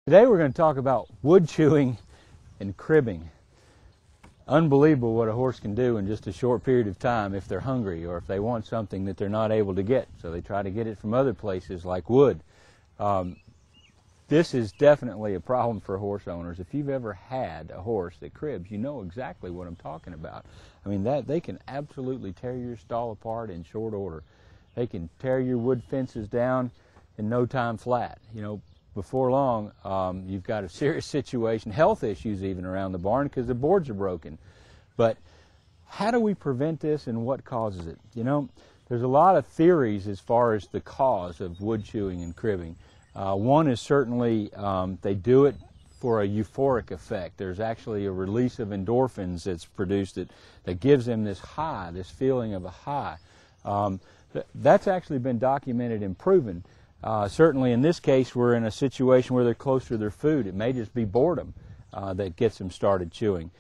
Today we're going to talk about wood chewing and cribbing. Unbelievable what a horse can do in just a short period of time if they're hungry or if they want something that they're not able to get. So they try to get it from other places like wood. This is definitely a problem for horse owners. If you've ever had a horse that cribs, you know exactly what I'm talking about. I mean, they can absolutely tear your stall apart in short order. They can tear your wood fences down in no time flat. You know, before long, you've got a serious situation, health issues even around the barn because the boards are broken. But how do we prevent this and what causes it? You know, there's a lot of theories as far as the cause of wood chewing and cribbing. One is certainly they do it for a euphoric effect. There's actually a release of endorphins that's produced that gives them this high, this feeling of a high. That's actually been documented and proven. Certainly in this case we're in a situation where they're close to their food. It may just be boredom that gets them started chewing.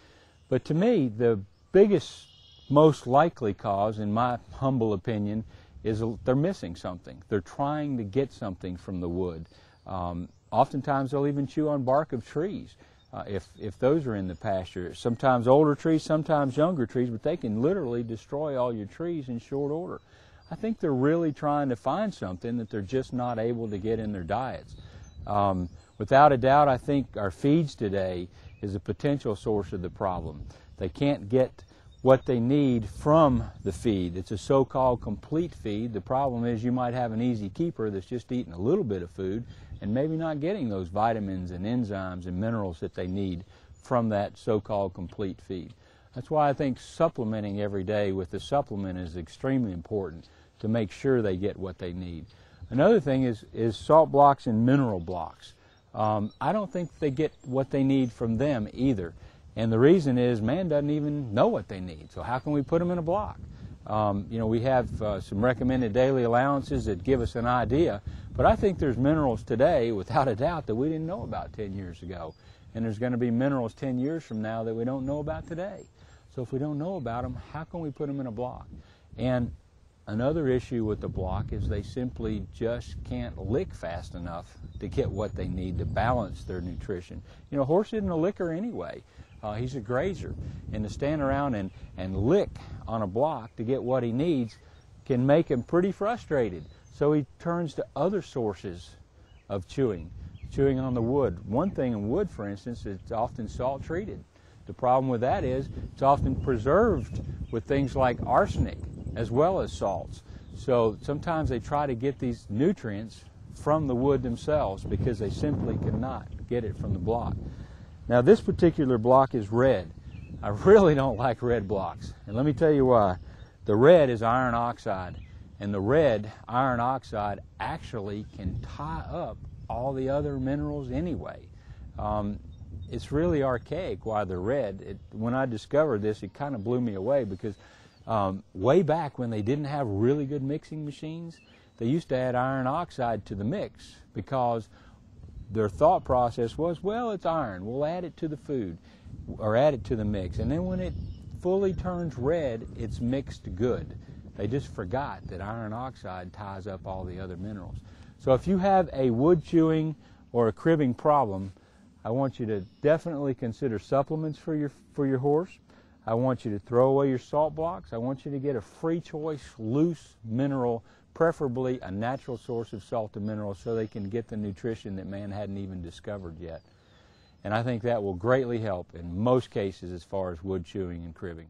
But to me, the biggest, most likely cause, in my humble opinion, is they're missing something. They're trying to get something from the wood. Oftentimes they'll even chew on bark of trees if those are in the pasture. Sometimes older trees, sometimes younger trees, but they can literally destroy all your trees in short order. I think they're really trying to find something that they're just not able to get in their diets. Without a doubt, I think our feeds today is a potential source of the problem. They can't get what they need from the feed. It's a so-called complete feed. The problem is you might have an easy keeper that's just eating a little bit of food and maybe not getting those vitamins and enzymes and minerals that they need from that so-called complete feed. That's why I think supplementing every day with the supplement is extremely important to make sure they get what they need. Another thing is salt blocks and mineral blocks. I don't think they get what they need from them either. And the reason is man doesn't even know what they need. So how can we put them in a block? You know, we have some recommended daily allowances that give us an idea, but I think there's minerals today, without a doubt, that we didn't know about 10 years ago. And there's going to be minerals 10 years from now that we don't know about today. So if we don't know about them, how can we put them in a block? And another issue with the block is they simply just can't lick fast enough to get what they need to balance their nutrition. You know, a horse isn't a licker anyway. He's a grazer. And to stand around and lick on a block to get what he needs can make him pretty frustrated. So he turns to other sources of chewing on the wood. One thing in wood, for instance, it's often salt treated. The problem with that is it's often preserved with things like arsenic as well as salts. So sometimes they try to get these nutrients from the wood themselves because they simply cannot get it from the block. Now this particular block is red. I really don't like red blocks, and let me tell you why. The red is iron oxide, and the red iron oxide actually can tie up all the other minerals anyway. It's really archaic why they're red. When I discovered this, it kind of blew me away because way back when they didn't have really good mixing machines, they used to add iron oxide to the mix because their thought process was, well, it's iron, we'll add it to the food or add it to the mix, and then when it fully turns red, it's mixed good. They just forgot that iron oxide ties up all the other minerals. So if you have a wood chewing or a cribbing problem, I want you to definitely consider supplements for your horse. I want you to throw away your salt blocks. I want you to get a free choice, loose mineral, preferably a natural source of salt and minerals so they can get the nutrition that man hadn't even discovered yet. And I think that will greatly help in most cases as far as wood chewing and cribbing.